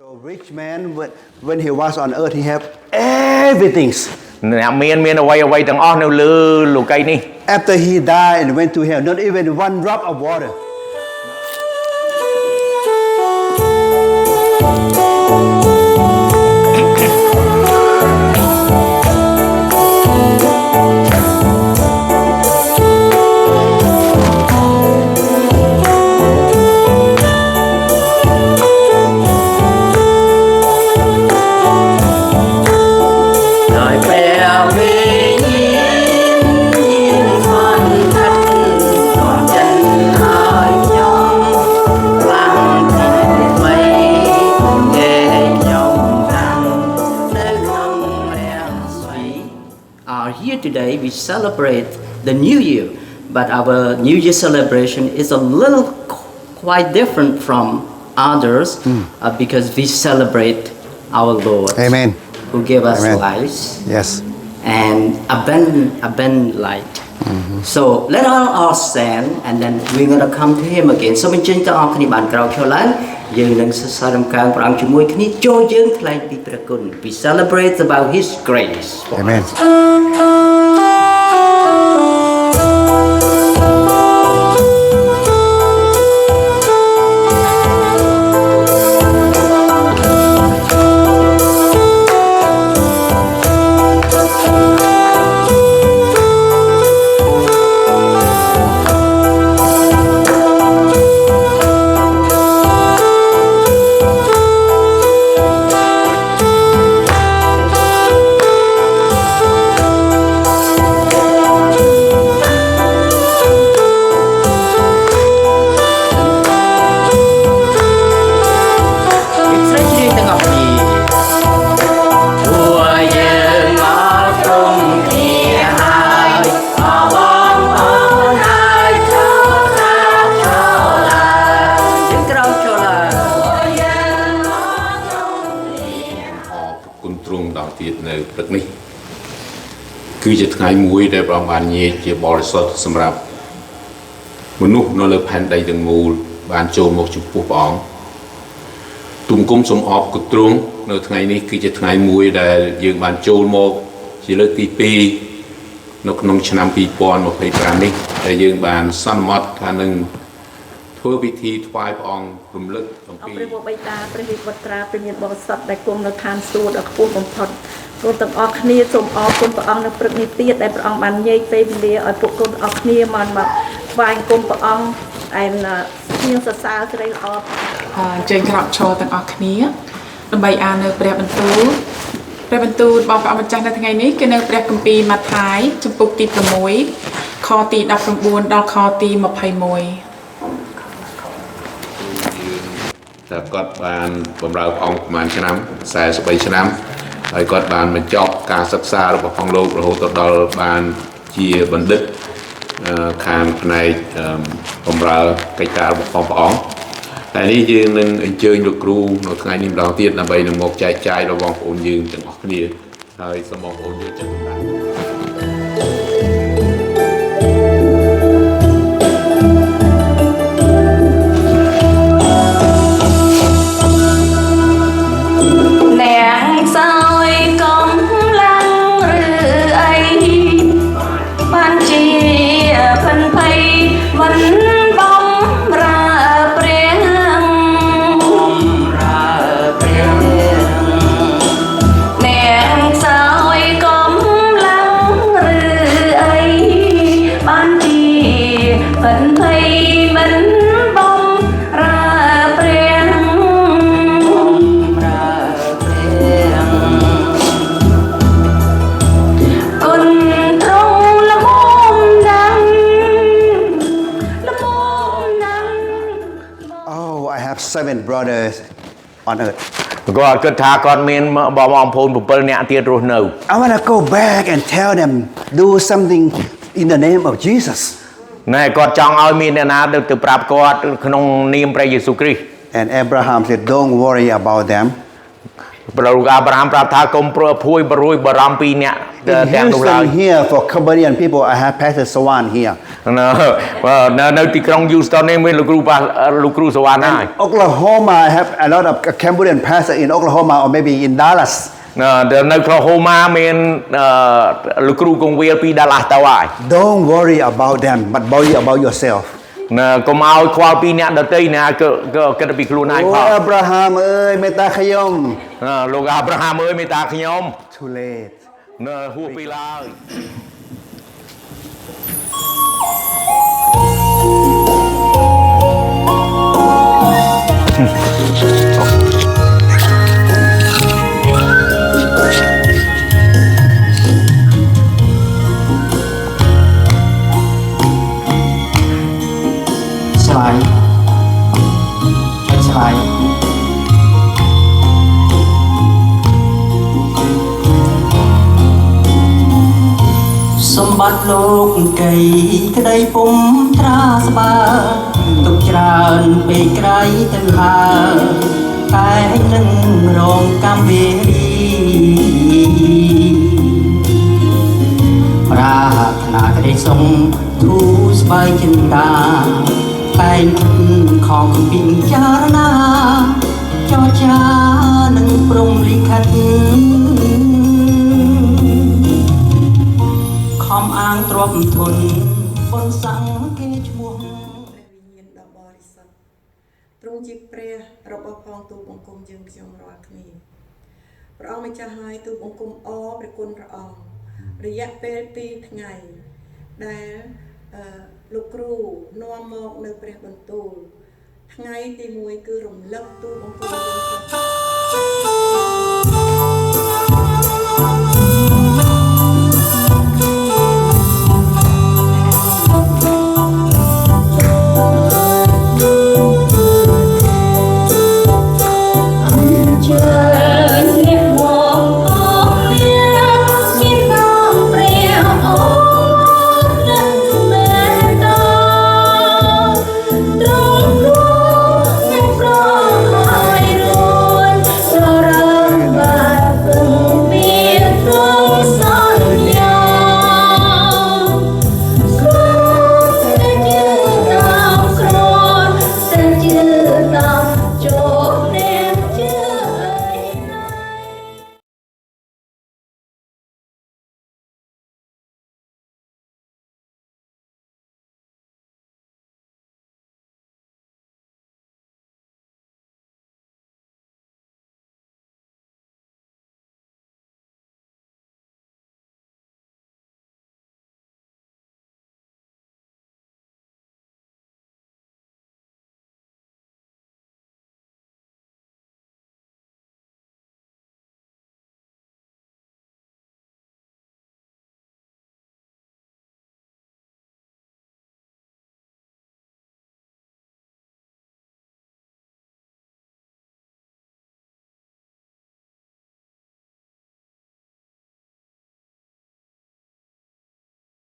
So rich man, when he was on earth, he have everything. អ្នកមានអ្វីទាំងអស់នៅលើលោកីយ៍នេះ After he died and went to hell, not even one drop of water. Today we celebrate the New Year, but our New Year celebration is a little quite different from others because we celebrate our Lord, Amen, who gave us Amen. lives Yes. and abundant light. So let all stand and then we're gonna come to Him again. So មិនចេញទៅអរគ្នាបានក្រោកឈរឡើងយើងនឹងសរសើររំកើងព្រះអង្គជាមួយគ្នាចូលយើងថ្លែងពីព្រះគុណ We celebrate about His grace. Amen.ព្រឹកនេះគឺជាថ្ងៃមួយដែលព្រះអង្គបានញែកជាបរិសុទ្ធសម្រាប់មនុស្សនៅលើផែនដីទាំងមូលបានចូលមកចំពោះព្រះអង្គទុំគុំសូមអបគុំទ្រង់នៅថ្ងៃនេះគឺជាថ្ងៃមួយដែលយើងបានចូលមកជាលើកទី2នៅក្នុងឆ្នាំ2025នេះដែលយើងបានសន្មតថានឹងធ្វើពិធីថ្វាយព្រះអង្គរំលឹកអំពីព្រះបិតាព្រះវិបុត្រាព្រះមានបរិសុទ្ធដែលគង់នៅឋានសួគ៌ដ៏ខ្ពស់បំផុតគ្រប់ទាំងអស់គ្នាសូមអរគុណព្រះអង្គនៅព្រឹកនេះទៀតដែលព្រះអង្គបានញែកពេលវេលាឲ្យពួកគុណអស់គ្នាមកថ្វាយគុំព្រះអង្គឯនាងសរសើរស្រីល្អចេញក្រោកឈរទាំងអស់គ្នាដើម្បីអាននៅព្រះបន្ទូលរបស់ព្រះអង្គម្ចាស់នៅថ្ងៃនេះគឺនៅព្រះគម្ពីរម៉ាថាយចំពុកទី6ខទី19ដល់ខទី21តែគាត់បានបម្រើព្រះអង្គប្រហែលឆ្នាំ43ឆ្នាំហើយគាត់បានបញ្ចប់ការសិក្សារបស់ផងលោករហូតដល់បានជាបណ្ឌិតខាងផ្នែកបម្រើកិច្ចការរបស់ព្រះអង្គតែនេះយើងនឹងអញ្ជើញលោកគ្រូនៅថ្ងៃនេះម្ដងទៀតដើម្បីនឹងមកចែកចាយដល់បងប្អូនយើងទាំងអស់គ្នាហើយសូមបងប្អូនយកចិត្តទុកដាក់ 7 brothers on earth. គាត់គិតថាគាត់មានបងប្អូន7នាក់ទៀតរស់នៅ I want to go back and tell them do something in the name of Jesus. ណែគាត់ចង់ឲ្យមានអ្នកណាទៅប្រាប់គាត់ក្នុងនាមព្រះយេស៊ូវគ្រីស្ទ And Abraham said don't worry about them. លោកអាប់រ៉ាហាំប្រាប់ថាកុំព្រួយបរួយបារម្ភពីអ្នក In ទាំងនោះឡើយ Houston here for Cambodian people, I have Pastor Swan here. នៅទីក្រុង Houston នេះមានលោកគ្រូសវណ្ណហើយ Oklahoma, I have a lot of Cambodian pastors in Oklahoma or maybe in Dallas. នៅក្លូហូម៉ាមានលោកគ្រូកងវាលពីដាឡាស់ទៅហើយ Don't worry about them, but worry about yourself. កុំឲ្យខ្វល់ពីអ្នកដទៃណាក៏គិតពីខ្លួនឯង Oh, ផង Abraham,មេតាខយម លោកអាប់រ៉ាហាំអើយមេត្តាខ្ញុំ Too late. ហួសពីឡើយ ឆ្លើយសម្បត្តិលោកកៃក្តីពុំត្រាស្បើទុកច្រើនពេកក្រៃទៅហើយតែនឹងរងកម្មវេរីប្រាថ្នាក្តីសុំធូរស្បើយចិន្តាតែងខំពិចារណាចរចានឹងព្រមលិខិតខំអាងទ្រពធនបនសង្ឃគេឈ្មោះ ព្រះវិញ្ញាណដ៏បរិសុទ្ធទ្រង់ជាព្រះរបស់ផងទូលបង្គំយើងខ្ញុំរាល់គ្នាព្រះអង្គម្ចាស់ហើយទូលបង្គំអរព្រះគុណព្រះអង្គរយៈពេល2ថ្ងៃដែលលោកគ្រូនាំមកនៅព្រះបន្ទូលថ្ងៃទី1គឺរំលឹកទូលបង្គំយើង